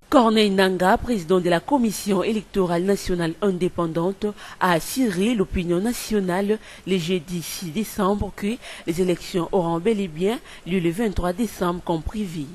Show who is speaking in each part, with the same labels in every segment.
Speaker 1: Corneille Nangaa, président de la Commission électorale nationale indépendante, a assuré l'opinion nationale le jeudi 6 décembre que les élections auront bel et bien lieu le 23 décembre comme prévu.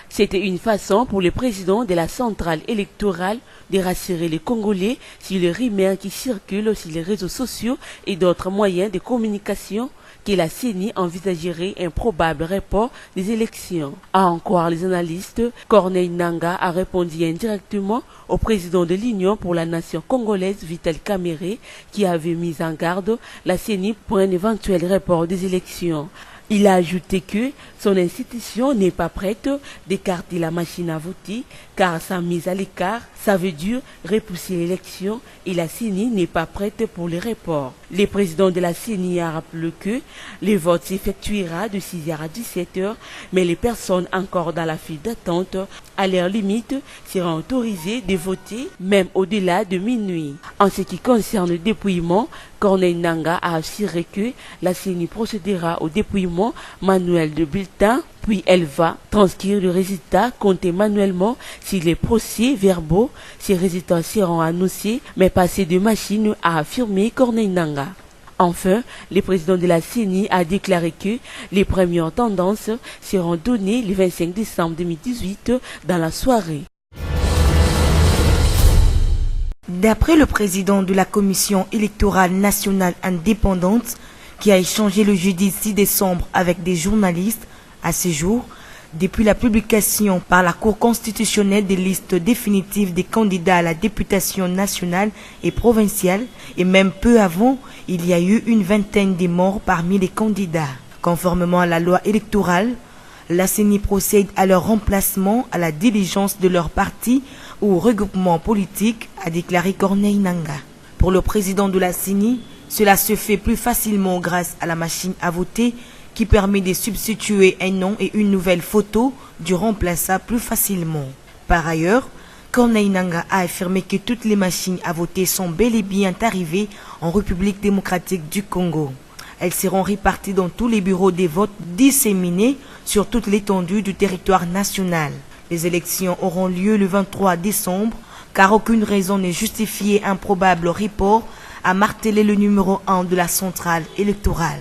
Speaker 1: C'était une façon pour le président de la centrale électorale de rassurer les Congolais sur les rumeurs qui circulent sur les réseaux sociaux et d'autres moyens de communication que la CENI envisagerait un probable report des élections. À en croire les analystes, Corneille Nangaa a répondu indirectement au président de l'Union pour la nation congolaise, Vital Kamerhe, qui avait mis en garde la CENI pour un éventuel report des élections. Il a ajouté que son institution n'est pas prête d'écarter la machine à voter, car sa mise à l'écart, ça veut dire repousser l'élection et la CENI n'est pas prête pour le report. Le président de la CENI a rappelé que le vote s'effectuera de 6h à 17h, mais les personnes encore dans la file d'attente, à leur limite, seront autorisées de voter même au-delà de minuit. En ce qui concerne le dépouillement, Corneille Nangaa a assuré que la CENI procédera au dépouillement manuel de bulletins, puis elle va transcrire le résultat compté manuellement sur les procès-verbaux. Ces résultats seront annoncés, mais passés de machine, a affirmé Corneille Nangaa. Enfin, le président de la CENI a déclaré que les premières tendances seront données le 25 décembre 2018 dans la soirée.
Speaker 2: D'après le président de la Commission électorale nationale indépendante, qui a échangé le jeudi 6 décembre avec des journalistes, à ce jour, depuis la publication par la Cour constitutionnelle des listes définitives des candidats à la députation nationale et provinciale, et même peu avant, il y a eu une vingtaine de morts parmi les candidats. Conformément à la loi électorale, la CENI procède à leur remplacement à la diligence de leur parti ou regroupement politique, a déclaré Corneille Nangaa. Pour le président de la CENI, cela se fait plus facilement grâce à la machine à voter qui permet de substituer un nom et une nouvelle photo du remplaçant plus facilement. Par ailleurs, Corneille Nangaa a affirmé que toutes les machines à voter sont bel et bien arrivées en République démocratique du Congo. Elles seront réparties dans tous les bureaux des votes disséminés sur toute l'étendue du territoire national. Les élections auront lieu le 23 décembre, car aucune raison n'est justifiée un probable report, a martelé le numéro 1 de la centrale électorale.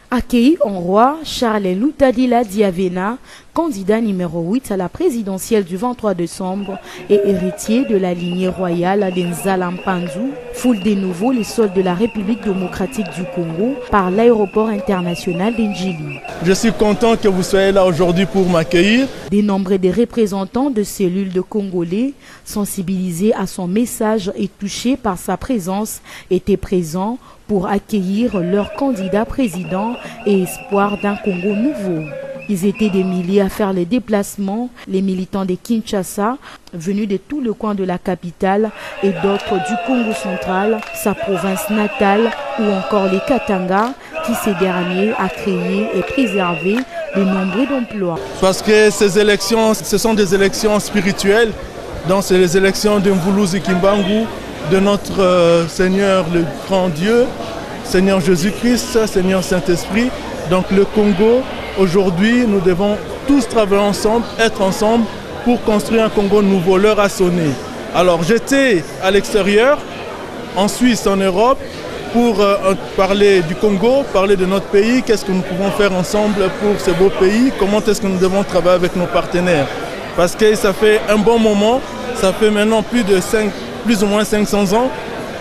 Speaker 3: Accueilli en roi, Charles Lutadila Diavena, candidat numéro 8 à la présidentielle du 23 décembre et héritier de la lignée royale d'Nzala Mpanzu, foule de nouveau les sols de la République démocratique du Congo par l'aéroport international d'Ndjili.
Speaker 4: Je suis content que vous soyez là aujourd'hui pour m'accueillir.
Speaker 3: Dénombré des représentants de cellules de Congolais, sensibilisés à son message et touchés par sa présence, étaient présents pour accueillir leur candidat président et espoir d'un Congo nouveau. Ils étaient des milliers à faire les déplacements, les militants de Kinshasa, venus de tout le coin de la capitale et d'autres du Congo central, sa province natale, ou encore les Katanga, qui ces derniers a créé et préservé de nombreux emplois.
Speaker 4: Parce que ces élections, ce sont des élections spirituelles, donc c'est les élections de Mvuluzi Kimbangu, de notre Seigneur le grand Dieu, Seigneur Jésus-Christ, Seigneur Saint-Esprit. Donc le Congo, aujourd'hui, nous devons tous travailler ensemble, être ensemble pour construire un Congo nouveau. L'heure a sonné. Alors j'étais à l'extérieur, en Suisse, en Europe, pour parler du Congo, parler de notre pays, qu'est-ce que nous pouvons faire ensemble pour ce beau pays, comment est-ce que nous devons travailler avec nos partenaires. Parce que ça fait un bon moment, ça fait maintenant plus ou moins 500 ans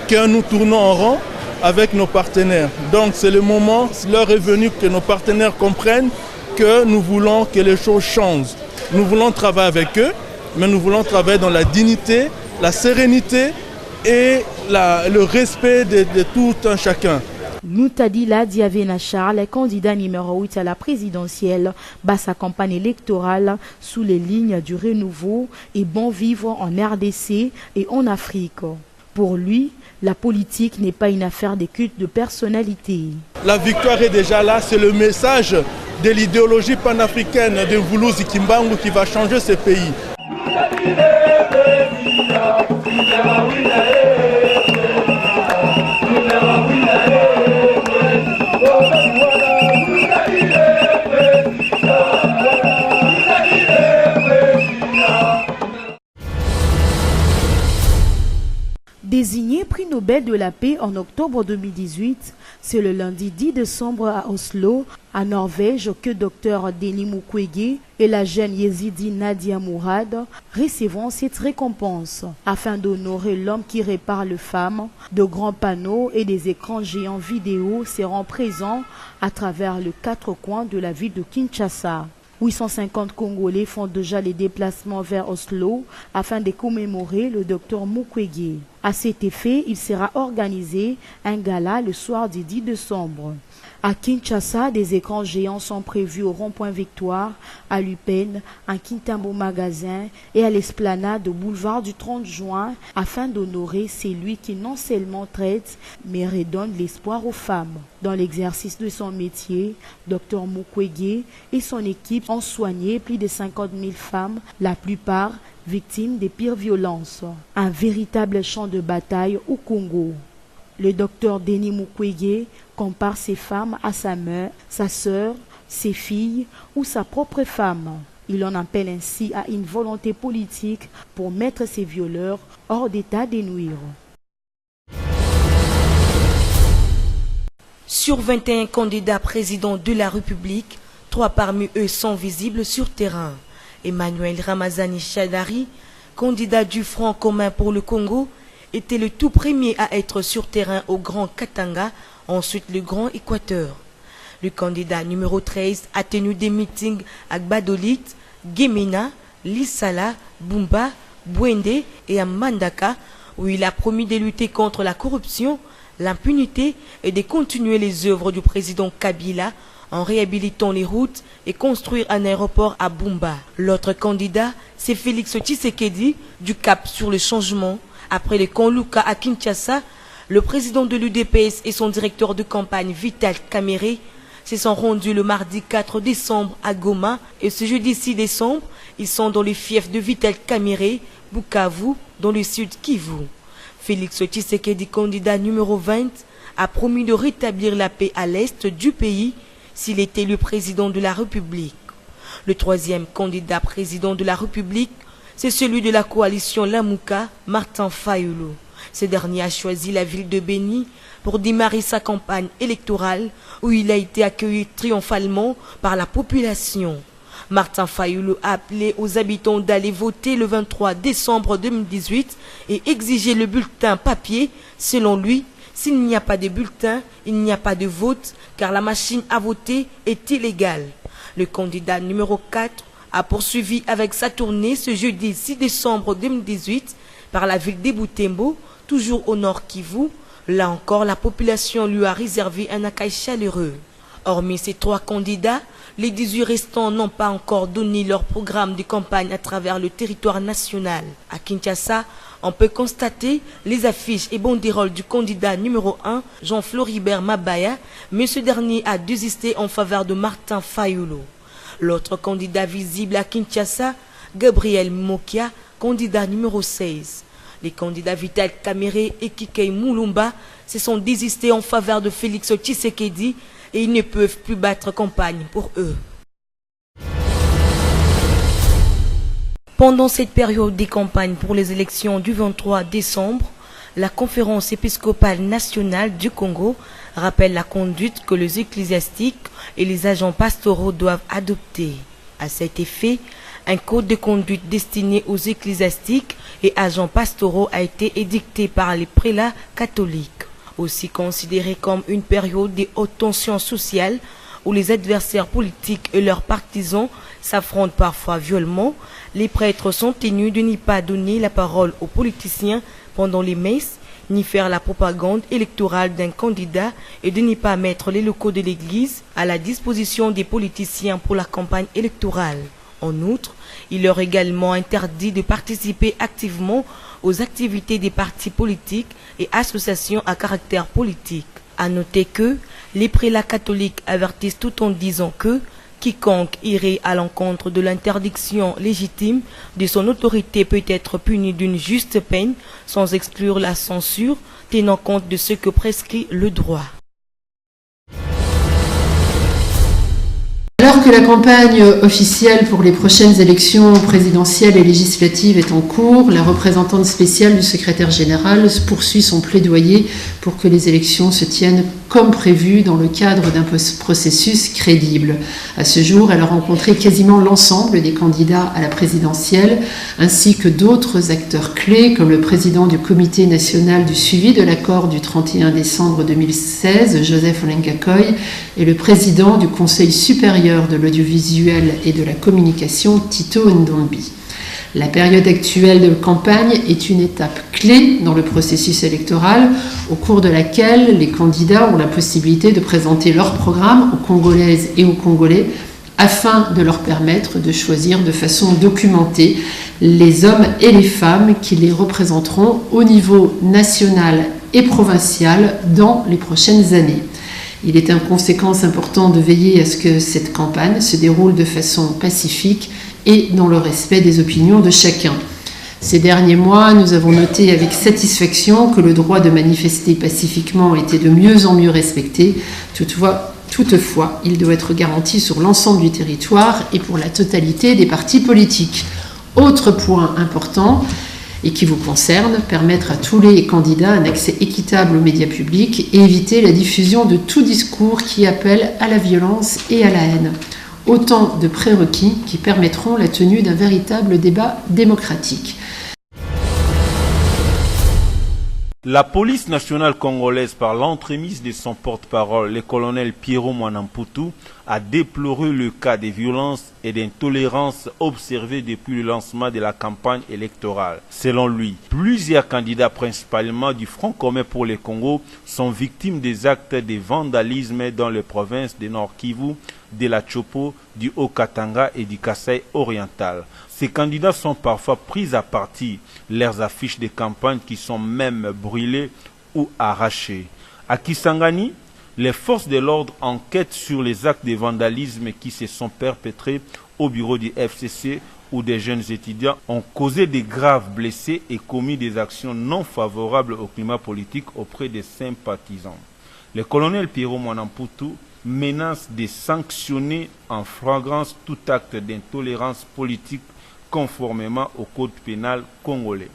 Speaker 4: que nous tournons en rond avec nos partenaires. Donc c'est le moment, l'heure est venue que nos partenaires comprennent que nous voulons que les choses changent. Nous voulons travailler avec eux, mais nous voulons travailler dans la dignité, la sérénité et le respect de tout un chacun.
Speaker 3: Lutadila Diavena Charles, candidat numéro 8 à la présidentielle, bat sa campagne électorale sous les lignes du renouveau et bon vivre en RDC et en Afrique. Pour lui, la politique n'est pas une affaire de culte de personnalité.
Speaker 4: La victoire est déjà là, c'est le message de l'idéologie panafricaine de Mvuluzi Kimbangu qui va changer ce pays.
Speaker 3: Désigné prix Nobel de la paix en octobre 2018, c'est le lundi 10 décembre à Oslo, en Norvège, que Dr Denis Mukwege et la jeune yézidi Nadia Mourad recevront cette récompense. Afin d'honorer l'homme qui répare les femmes, de grands panneaux et des écrans géants vidéo seront présents à travers les 4 coins de la ville de Kinshasa. 850 Congolais font déjà les déplacements vers Oslo afin de commémorer le docteur Mukwege. À cet effet, il sera organisé un gala le soir du 10 décembre. À Kinshasa, des écrans géants sont prévus au rond-point Victoire, à l'Upen, à Kintambo Magasin et à l'esplanade boulevard du 30 juin afin d'honorer celui qui non seulement traite, mais redonne l'espoir aux femmes. Dans l'exercice de son métier, Dr Mukwege et son équipe ont soigné plus de 50 000 femmes, la plupart victimes des pires violences. Un véritable champ de bataille au Congo. Le docteur Denis Mukwege compare ces femmes à sa mère, sa sœur, ses filles ou sa propre femme. Il en appelle ainsi à une volonté politique pour mettre ces violeurs hors d'état de nuire.
Speaker 2: Sur 21 candidats présidents de la République, 3 parmi eux sont visibles sur terrain. Emmanuel Ramazani Shadari, candidat du Front commun pour le Congo, était le tout premier à être sur terrain au Grand Katanga, ensuite le Grand Équateur. Le candidat numéro 13 a tenu des meetings à Gbadolit, Gemena, Lissala, Bumba, Bwende et à Mandaka, où il a promis de lutter contre la corruption, l'impunité et de continuer les œuvres du président Kabila en réhabilitant les routes et construire un aéroport à Bumba. L'autre candidat, c'est Félix Tshisekedi du Cap sur le changement. Après le camp Luka à Kinshasa, le président de l'UDPS et son directeur de campagne Vital Kamerhe se sont rendus le mardi 4 décembre à Goma et ce jeudi 6 décembre, ils sont dans les fiefs de Vital Kamerhe, Bukavu, dans le sud Kivu. Félix Tshisekedi, candidat numéro 20, a promis de rétablir la paix à l'est du pays s'il est élu président de la République. Le troisième candidat président de la République, c'est celui de la coalition Lamuka, Martin Fayulu. Ce dernier a choisi la ville de Beni pour démarrer sa campagne électorale où il a été accueilli triomphalement par la population. Martin Fayulu a appelé aux habitants d'aller voter le 23 décembre 2018 et exiger le bulletin papier. Selon lui, s'il n'y a pas de bulletin, il n'y a pas de vote car la machine à voter est illégale. Le candidat numéro 4 a poursuivi avec sa tournée ce jeudi 6 décembre 2018 par la ville de Butembo, toujours au nord Kivu. Là encore, la population lui a réservé un accueil chaleureux. Hormis ces 3 candidats, les 18 restants n'ont pas encore donné leur programme de campagne à travers le territoire national. À Kinshasa, on peut constater les affiches et banderoles du candidat numéro 1, Jean-Floribert Mabaya, mais ce dernier a désisté en faveur de Martin Fayulu. L'autre candidat visible à Kinshasa, Gabriel Mokia, candidat numéro 16. Les candidats Vital Kamerhe et Kikei Mulumba se sont désistés en faveur de Félix Tshisekedi et ils ne peuvent plus battre campagne pour eux. Pendant cette période des campagnes pour les élections du 23 décembre, la conférence épiscopale nationale du Congo rappelle la conduite que les ecclésiastiques et les agents pastoraux doivent adopter. À cet effet, un code de conduite destiné aux ecclésiastiques et agents pastoraux a été édicté par les prélats catholiques. Aussi considéré comme une période de haute tension sociale où les adversaires politiques et leurs partisans s'affrontent parfois violemment, les prêtres sont tenus de n'y pas donner la parole aux politiciens pendant les messes, ni faire la propagande électorale d'un candidat et de n'y pas mettre les locaux de l'Église à la disposition des politiciens pour la campagne électorale. En outre, il leur est également interdit de participer activement aux activités des partis politiques et associations à caractère politique. À noter que les prélats catholiques avertissent tout en disant que quiconque irait à l'encontre de l'interdiction légitime de son autorité peut être puni d'une juste peine sans exclure la censure, tenant compte de ce que prescrit le droit.
Speaker 5: Alors que la campagne officielle pour les prochaines élections présidentielles et législatives est en cours, la représentante spéciale du secrétaire général poursuit son plaidoyer pour que les élections se tiennent comme prévu dans le cadre d'un processus crédible. À ce jour, elle a rencontré quasiment l'ensemble des candidats à la présidentielle, ainsi que d'autres acteurs clés, comme le président du Comité national du suivi de l'accord du 31 décembre 2016, Joseph Olengakoy, et le président du Conseil supérieur de l'audiovisuel et de la communication, Tito Ndombi. La période actuelle de campagne est une étape clé dans le processus électoral, au cours de laquelle les candidats ont la possibilité de présenter leur programme aux Congolaises et aux Congolais afin de leur permettre de choisir de façon documentée les hommes et les femmes qui les représenteront au niveau national et provincial dans les prochaines années. Il est en conséquence important de veiller à ce que cette campagne se déroule de façon pacifique et dans le respect des opinions de chacun. Ces derniers mois, nous avons noté avec satisfaction que le droit de manifester pacifiquement était de mieux en mieux respecté. Toutefois, il doit être garanti sur l'ensemble du territoire et pour la totalité des partis politiques. Autre point important et qui vous concerne, permettre à tous les candidats un accès équitable aux médias publics et éviter la diffusion de tout discours qui appelle à la violence et à la haine. Autant de prérequis qui permettront la tenue d'un véritable débat démocratique.
Speaker 6: La police nationale congolaise, par l'entremise de son porte-parole, le colonel Pierrot Mwanamputu, a déploré le cas de violence et d'intolérance observés depuis le lancement de la campagne électorale. Selon lui, plusieurs candidats, principalement du Front commun pour le Congo, sont victimes des actes de vandalisme dans les provinces de Nord Kivu, de la Chopo, du Haut-Katanga et du Kasaï oriental. Ces candidats sont parfois pris à partie, leurs affiches de campagne qui sont même brûlées ou arrachées. À Kisangani, les forces de l'ordre enquêtent sur les actes de vandalisme qui se sont perpétrés au bureau du FCC où des jeunes étudiants ont causé de graves blessés et commis des actions non favorables au climat politique auprès des sympathisants. Le colonel Pierrot Mwanamputu menace de sanctionner en flagrance tout acte d'intolérance politique conformément au code pénal congolais.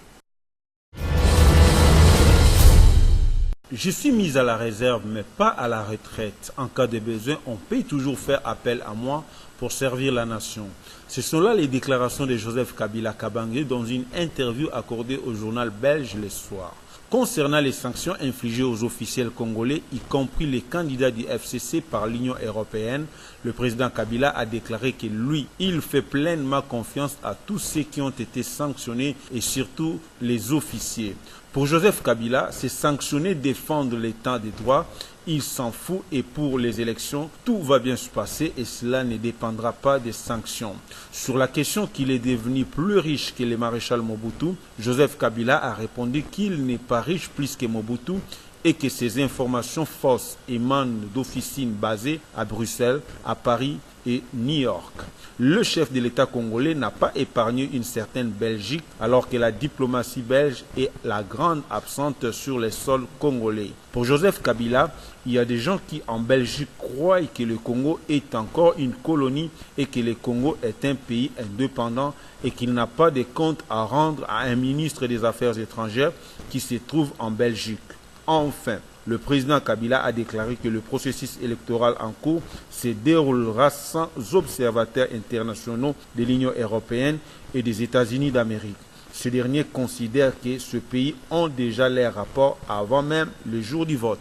Speaker 6: Je suis mis à la réserve, mais pas à la retraite. En cas de besoin, on peut toujours faire appel à moi pour servir la nation. Ce sont là les déclarations de Joseph Kabila Kabange dans une interview accordée au journal belge Le Soir. Concernant les sanctions infligées aux officiels congolais, y compris les candidats du FCC par l'Union européenne, le président Kabila a déclaré que lui, il fait pleinement confiance à tous ceux qui ont été sanctionnés et surtout les officiers. Pour Joseph Kabila, c'est sanctionner, défendre l'état des droits. Il s'en fout et pour les élections, tout va bien se passer et cela ne dépendra pas des sanctions. Sur la question qu'il est devenu plus riche que le maréchal Mobutu, Joseph Kabila a répondu qu'il n'est pas riche plus que Mobutu et que ces informations fausses émanent d'officines basées à Bruxelles, à Paris et New York. Le chef de l'État congolais n'a pas épargné une certaine Belgique alors que la diplomatie belge est la grande absente sur les sols congolais. Pour Joseph Kabila, il y a des gens qui en Belgique croient que le Congo est encore une colonie et que le Congo est un pays indépendant et qu'il n'a pas de compte à rendre à un ministre des Affaires étrangères qui se trouve en Belgique. Enfin, le président Kabila a déclaré que le processus électoral en cours se déroulera sans observateurs internationaux de l'Union européenne et des États-Unis d'Amérique. Ce dernier considère que ce pays ont déjà leurs rapports avant même le jour du vote.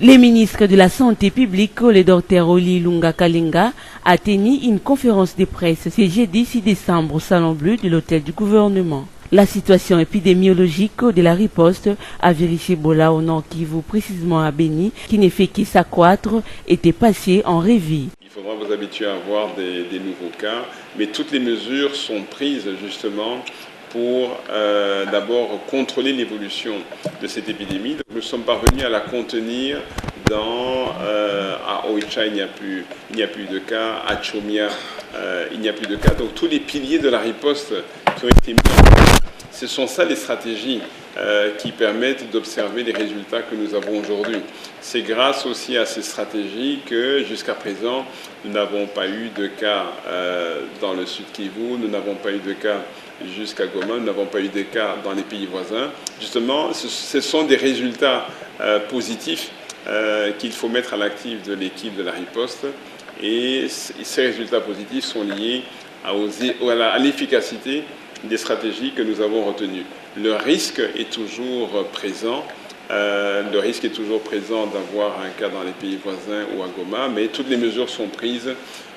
Speaker 1: Le ministre de la Santé publique, le Dr Oli Lunga Kalinga, a tenu une conférence de presse ce jeudi 6 décembre au Salon Bleu de l'hôtel du gouvernement. La situation épidémiologique de la riposte à Virichébola au Nord Kivu, précisément à Beni, qui ne fait que s'accroître, était passée en revue.
Speaker 7: Il faudra vous habituer à avoir des nouveaux cas, mais toutes les mesures sont prises justement pour d'abord contrôler l'évolution de cette épidémie. Donc, nous sommes parvenus à la contenir à Oicha, il n'y a plus de cas, à Chomia, il n'y a plus de cas. Donc tous les piliers de la riposte qui ont été mis en place, Ce sont ça les stratégies qui permettent d'observer les résultats que nous avons aujourd'hui. C'est grâce aussi à ces stratégies que jusqu'à présent, nous n'avons pas eu de cas dans le Sud Kivu, nous n'avons pas eu de cas jusqu'à Goma, nous n'avons pas eu de cas dans les pays voisins. Justement, ce sont des résultats positifs qu'il faut mettre à l'actif de l'équipe de la riposte. Et ces résultats positifs sont liés à l'efficacité des stratégies que nous avons retenues. Le risque est toujours présent. Le risque est toujours présent d'avoir un cas dans les pays voisins ou à Goma, mais toutes les mesures sont prises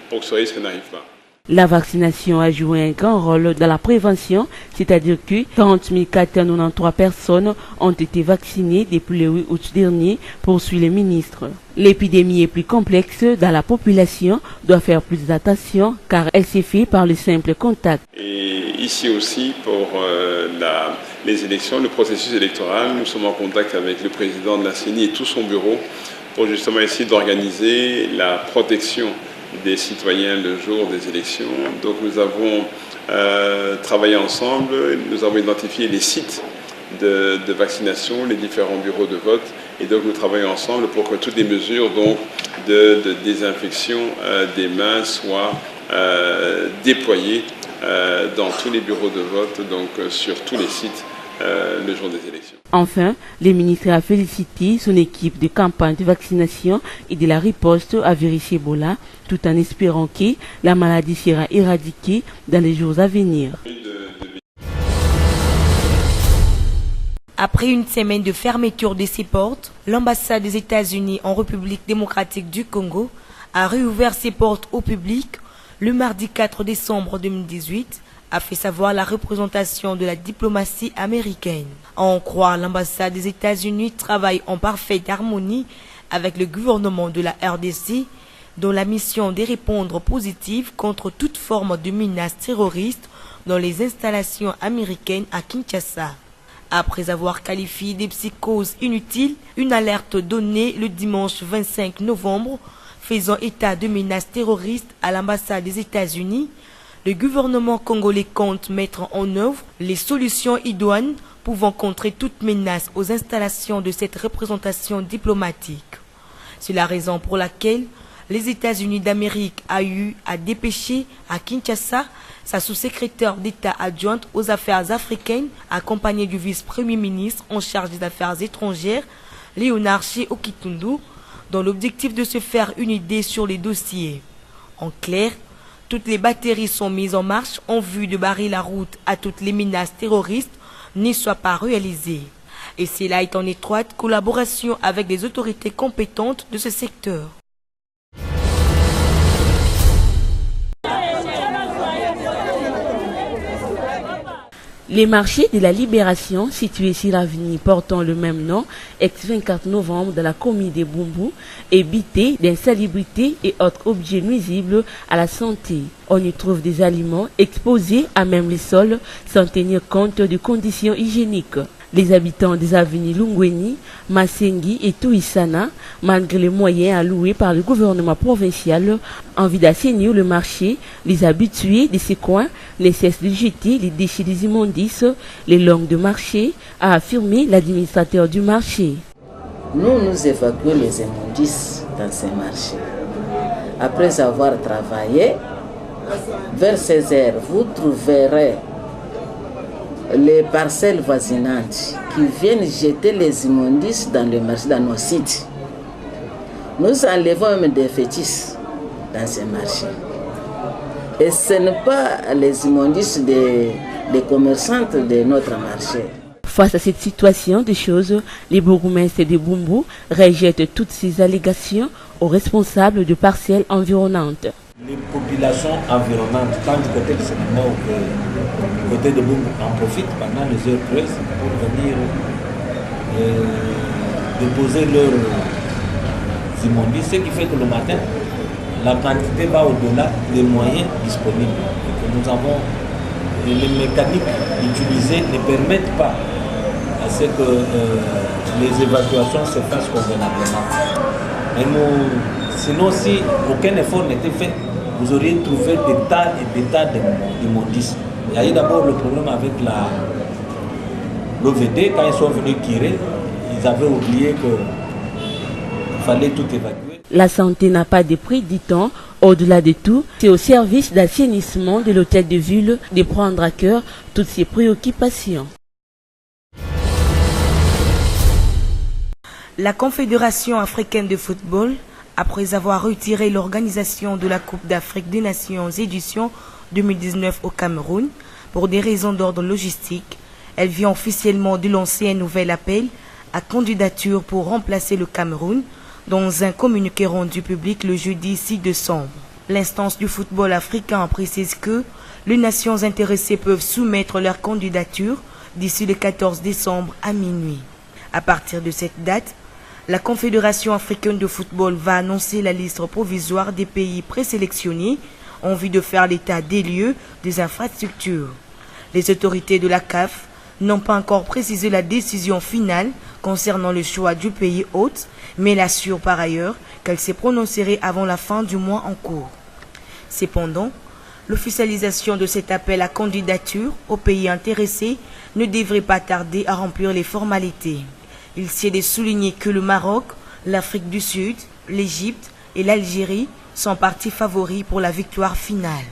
Speaker 7: pour que ce risque n'arrive pas.
Speaker 1: La vaccination a joué un grand rôle dans la prévention, c'est-à-dire que 40 493 personnes ont été vaccinées depuis le 8 août dernier, poursuit le ministre. L'épidémie est plus complexe dans la population, doit faire plus d'attention car elle s'est faite par le simple contact.
Speaker 7: Et ici aussi, pour les élections, le processus électoral, nous sommes en contact avec le président de la CENI et tout son bureau pour justement essayer d'organiser la protection des citoyens le jour des élections. Donc nous avons travaillé ensemble, nous avons identifié les sites de vaccination, les différents bureaux de vote, et donc nous travaillons ensemble pour que toutes les mesures donc, de désinfection des mains soient déployées dans tous les bureaux de vote, donc sur tous les sites le jour des élections.
Speaker 1: Enfin, le ministre a félicité son équipe de campagne de vaccination et de la riposte à virus Ebola, tout en espérant que la maladie sera éradiquée dans les jours à venir.
Speaker 2: Après une semaine de fermeture de ses portes, l'ambassade des États-Unis en République démocratique du Congo a réouvert ses portes au public le mardi 4 décembre 2018, a fait savoir la représentation de la diplomatie américaine. À en croire, l'ambassade des États-Unis travaille en parfaite harmonie avec le gouvernement de la RDC, dont la mission est de répondre positive contre toute forme de menace terroriste dans les installations américaines à Kinshasa. Après avoir qualifié de psychose inutile, une alerte donnée le dimanche 25 novembre faisant état de menaces terroristes à l'ambassade des États-Unis, le gouvernement congolais compte mettre en œuvre les solutions idoines pouvant contrer toute menace aux installations de cette représentation diplomatique. C'est la raison pour laquelle les États-Unis d'Amérique a eu à dépêcher à Kinshasa sa sous-secrétaire d'État adjointe aux affaires africaines, accompagnée du vice-premier ministre en charge des affaires étrangères, Léonard Okitundu, dans l'objectif de se faire une idée sur les dossiers. En clair, toutes les batteries sont mises en marche en vue de barrer la route à toutes les menaces terroristes n'y soient pas réalisées. Et cela est en étroite collaboration avec les autorités compétentes de ce secteur.
Speaker 1: Les marchés de la Libération, situés sur l'avenue portant le même nom, ex-24 novembre dans la commune de Bumbu, est bité d'insalubrité et autres objets nuisibles à la santé. On y trouve des aliments exposés à même les sols sans tenir compte de conditions hygiéniques. Les habitants des avenues Lungweni, Masengi et Touissana, malgré les moyens alloués par le gouvernement provincial en vue d'assainir le marché, les habitués de ces coins ne cessent de jeter les déchets des immondices, les langues de marché, a affirmé l'administrateur du marché.
Speaker 8: Nous évacuons les immondices dans ces marchés. Après avoir travaillé, vers 16 heures, vous trouverez les parcelles voisinantes qui viennent jeter les immondices dans le marché, dans nos sites. Nous enlevons même des fétiches dans ces marchés. Et ce n'est pas les immondices des commerçantes de notre marché.
Speaker 1: Face à cette situation de choses, les bourgmestres de Bumbu rejettent toutes ces allégations aux responsables de parcelles environnantes.
Speaker 9: Les populations environnantes, tant du côté de Sénégal que du côté de Bumbu, en profitent pendant les heures creuses pour venir déposer leurs immondices, ce qui fait que le matin, la quantité va au-delà des moyens disponibles. Et que nous avons les mécaniques utilisées ne permettent pas à ce que les évacuations se fassent convenablement. Mais sinon, si aucun effort n'était fait, vous auriez trouvé des tas et des tas d'immondices. Il y a eu d'abord le problème avec l'OVD, quand ils sont venus tirer, ils avaient oublié qu'il fallait tout évacuer.
Speaker 1: La santé n'a pas de prix, dit-on. Au-delà de tout, c'est au service d'assainissement de l'hôtel de ville de prendre à cœur toutes ces préoccupations.
Speaker 2: La Confédération africaine de football, après avoir retiré l'organisation de la Coupe d'Afrique des Nations édition 2019 au Cameroun pour des raisons d'ordre logistique, elle vient officiellement de lancer un nouvel appel à candidature pour remplacer le Cameroun dans un communiqué rendu public le jeudi 6 décembre. L'instance du football africain précise que les nations intéressées peuvent soumettre leur candidature d'ici le 14 décembre à minuit. À partir de cette date, la Confédération africaine de football va annoncer la liste provisoire des pays présélectionnés en vue de faire l'état des lieux des infrastructures. Les autorités de la CAF n'ont pas encore précisé la décision finale concernant le choix du pays hôte, mais elle assure par ailleurs qu'elle s'est prononcée avant la fin du mois en cours. Cependant, l'officialisation de cet appel à candidature aux pays intéressés ne devrait pas tarder à remplir les formalités. Il s'y est de souligner que le Maroc, l'Afrique du Sud, l'Égypte et l'Algérie sont partis favoris pour la victoire finale.